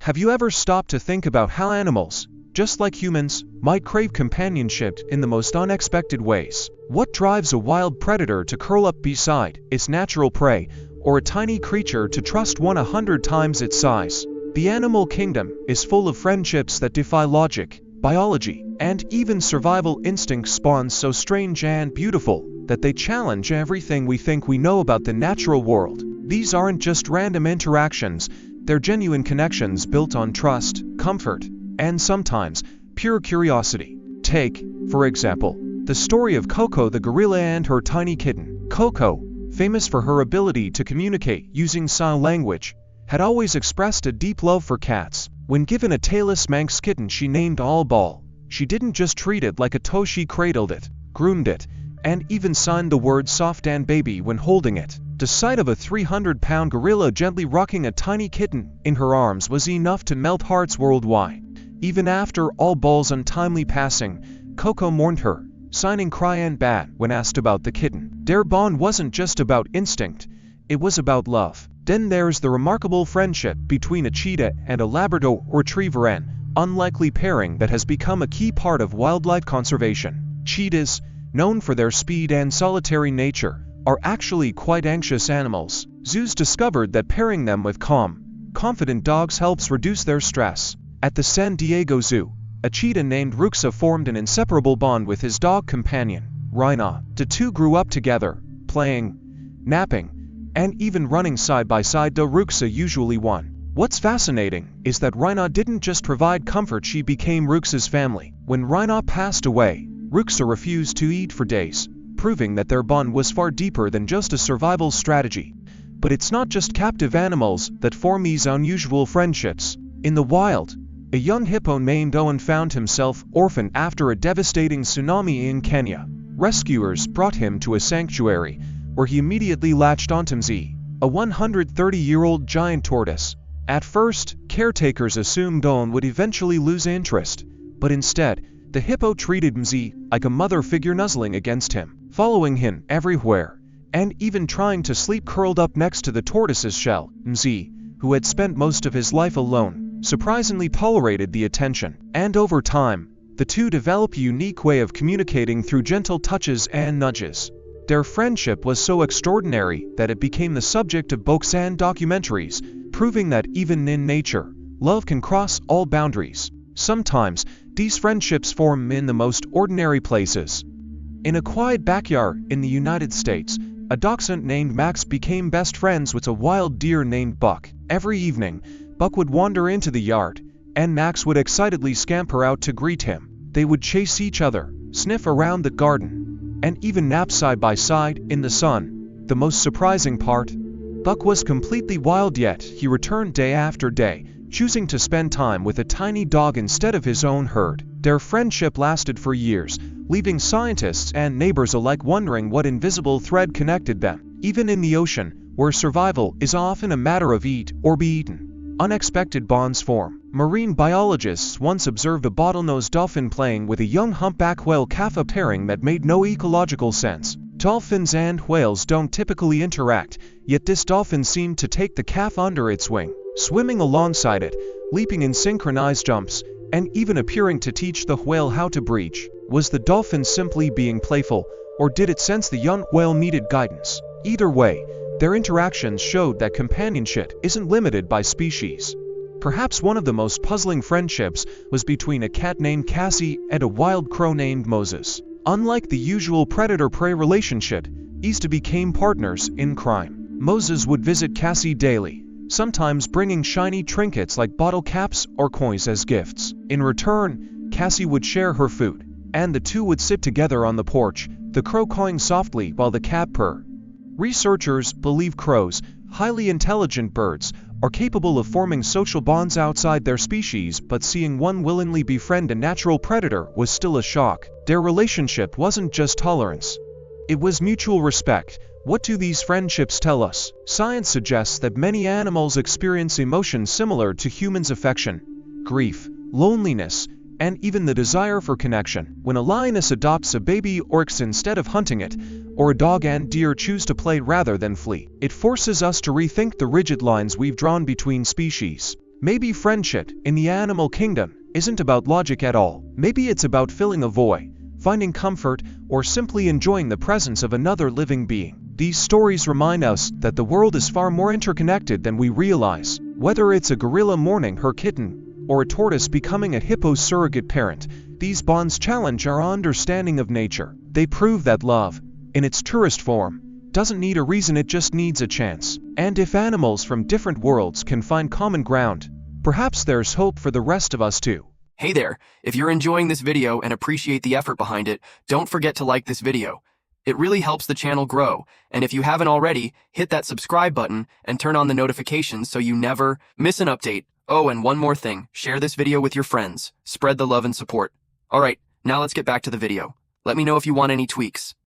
Have you ever stopped to think about how animals, just like humans, might crave companionship in the most unexpected ways? What drives a wild predator to curl up beside its natural prey, or a tiny creature to trust one 100 times its size? The animal kingdom is full of friendships that defy logic, biology, and even survival instincts. Spawn so strange and beautiful that they challenge everything we think we know about the natural world. These aren't just random interactions, they're genuine connections built on trust, comfort, and sometimes pure curiosity. Take, for example, the story of Coco the gorilla and her tiny kitten. Coco, famous for her ability to communicate using sign language, had always expressed a deep love for cats. When given a tailless Manx kitten she named All Ball, she didn't just treat it like a toy, she cradled it, groomed it, and even signed the words soft and baby when holding it. The sight of a 300-pound gorilla gently rocking a tiny kitten in her arms was enough to melt hearts worldwide. Even after All Ball's untimely passing, Coco mourned her, signing Cry and Bad when asked about the kitten. Their bond wasn't just about instinct, it was about love. Then there's the remarkable friendship between a cheetah and a Labrador retriever, an unlikely pairing that has become a key part of wildlife conservation. Cheetahs, known for their speed and solitary nature, are actually quite anxious animals. Zoos discovered that pairing them with calm, confident dogs helps reduce their stress. At the San Diego Zoo, a cheetah named Ruxa formed an inseparable bond with his dog companion, Rhina. The two grew up together, playing, napping, and even running side by side, though Ruxa usually won. What's fascinating is that Rhina didn't just provide comfort, she became Ruxa's family. When Rhina passed away, Ruxa refused to eat for days, proving that their bond was far deeper than just a survival strategy. But it's not just captive animals that form these unusual friendships. In the wild, a young hippo named Owen found himself orphaned after a devastating tsunami in Kenya. Rescuers brought him to a sanctuary, where he immediately latched onto Mzi, a 130-year-old giant tortoise. At first, caretakers assumed Owen would eventually lose interest, but instead, the hippo treated Mzi like a mother figure, nuzzling against him, following him everywhere, and even trying to sleep curled up next to the tortoise's shell. Mzi, who had spent most of his life alone, surprisingly tolerated the attention, and over time, the two developed a unique way of communicating through gentle touches and nudges. Their friendship was so extraordinary that it became the subject of books and documentaries, proving that even in nature, love can cross all boundaries. Sometimes, these friendships form in the most ordinary places. In a quiet backyard in the United States, a dachshund named Max became best friends with a wild deer named Buck. Every evening, Buck would wander into the yard, and Max would excitedly scamper out to greet him. They would chase each other, sniff around the garden, and even nap side by side in the sun. The most surprising part? Buck was completely wild, yet he returned day after day, choosing to spend time with a tiny dog instead of his own herd. Their friendship lasted for years, leaving scientists and neighbors alike wondering what invisible thread connected them. Even in the ocean, where survival is often a matter of eat or be eaten, unexpected bonds form. Marine biologists once observed a bottlenose dolphin playing with a young humpback whale calf, a pairing that made no ecological sense. Dolphins and whales don't typically interact, yet this dolphin seemed to take the calf under its wing, swimming alongside it, leaping in synchronized jumps, and even appearing to teach the whale how to breathe. Was the dolphin simply being playful, or did it sense the young whale needed guidance? Either way, their interactions showed that companionship isn't limited by species. Perhaps one of the most puzzling friendships was between a cat named Cassie and a wild crow named Moses. Unlike the usual predator-prey relationship, these two became partners in crime. Moses would visit Cassie daily, sometimes bringing shiny trinkets like bottle caps or coins as gifts. In return, Cassie would share her food, and the two would sit together on the porch, the crow cawing softly while the cat purred. Researchers believe crows, highly intelligent birds, are capable of forming social bonds outside their species, but seeing one willingly befriend a natural predator was still a shock. Their relationship wasn't just tolerance. It was mutual respect. What do these friendships tell us? Science suggests that many animals experience emotions similar to humans: affection, grief, loneliness, and even the desire for connection. When a lioness adopts a baby oryx instead of hunting it, or a dog and deer choose to play rather than flee, it forces us to rethink the rigid lines we've drawn between species. Maybe friendship, in the animal kingdom, isn't about logic at all. Maybe it's about filling a void, finding comfort, or simply enjoying the presence of another living being. These stories remind us that the world is far more interconnected than we realize. Whether it's a gorilla mourning her kitten, or a tortoise becoming a hippo's surrogate parent, these bonds challenge our understanding of nature. They prove that love, in its truest form, doesn't need a reason, it just needs a chance. And if animals from different worlds can find common ground, perhaps there's hope for the rest of us too. Hey there, if you're enjoying this video and appreciate the effort behind it, don't forget to like this video. It really helps the channel grow, and if you haven't already, hit that subscribe button and turn on the notifications so you never miss an update. Oh, and one more thing, share this video with your friends. Spread the love and support. Alright, now let's get back to the video. Let me know if you want any tweaks.